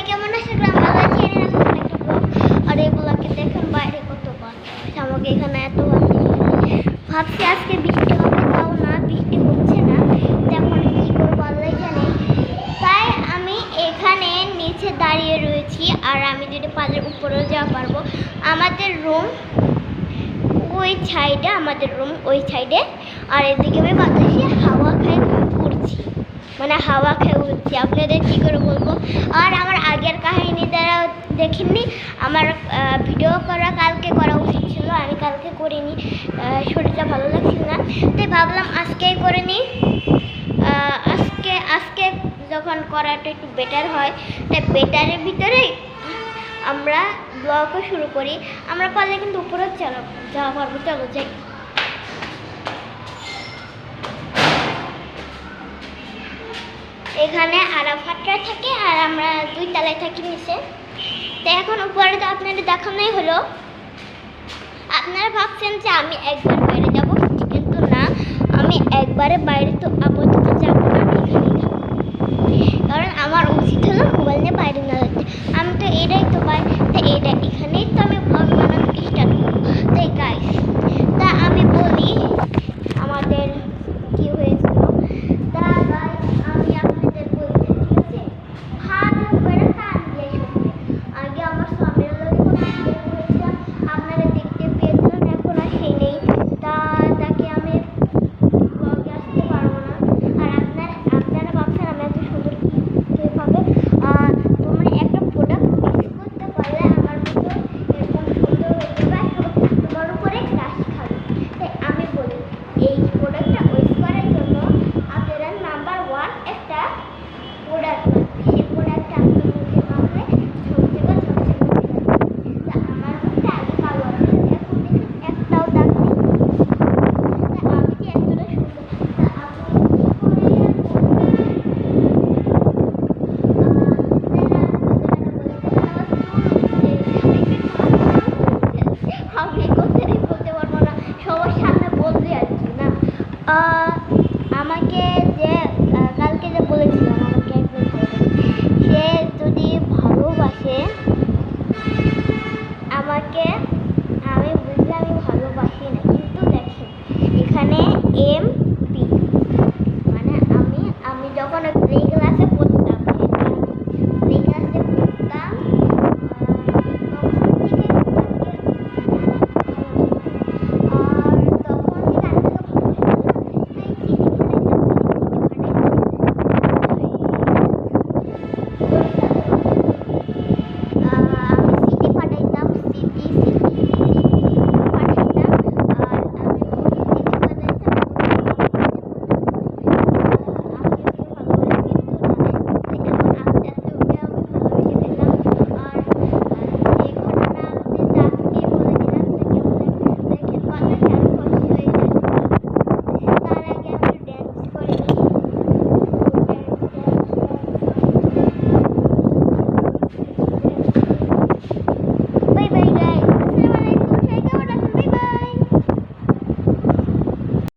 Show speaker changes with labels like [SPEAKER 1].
[SPEAKER 1] কেমন আছে গ্রাম বাংলা চ্যানেল এখন একটা ব্লগ আর এই ব্লগে দেখুন বাইরে কত বাতাস আমাকে এখানে এত ভাবছি আজকে বৃষ্টি হবে তাও না বৃষ্টি হচ্ছে না এখন কি করবো আল্লাহ জানে তাই আমি এখানে নিচে দাঁড়িয়ে রয়েছি আর আমি যদি পালের উপরেও যাওয়া পারবো আমাদের রুম ওই সাইডে আমাদের রুম ওই সাইডে আর এদিকে আমি বাতাসে হাওয়া খাই ঘুরছি মানে হাওয়া খেয়ে উঠছি আপনাদের কী করে বলবো আর আমার আগের কাহিনী দ্বারা দেখেননি আমার ভিডিও করা কালকে করা উচিত ছিল আমি কালকে করিনি শরীরটা ভালো লাগছিল না তাই ভাবলাম আজকেই করে নিই আজকে যখন করাটা একটু বেটার হয় তাই বেটারের ভিতরে আমরা ব্লগও শুরু করি আমরা পারলে কিন্তু উপরে যাওয়া পারবো চলো যাই এখানে আরাফাতরা থাকে আর আমরা 2 তলায় থাকি নিচে তো এখন উপরে তো আপনাদের দেখানোই হলো আপনারা ভাবছেন যে আমি একবার বাইরে যাব কিন্তু না আমি একবারে বাইরে তো আপাতত যাব না এখানেই থাকবো কারণ আমার উচিত হলো মোবাইল নিয়ে বাইরে না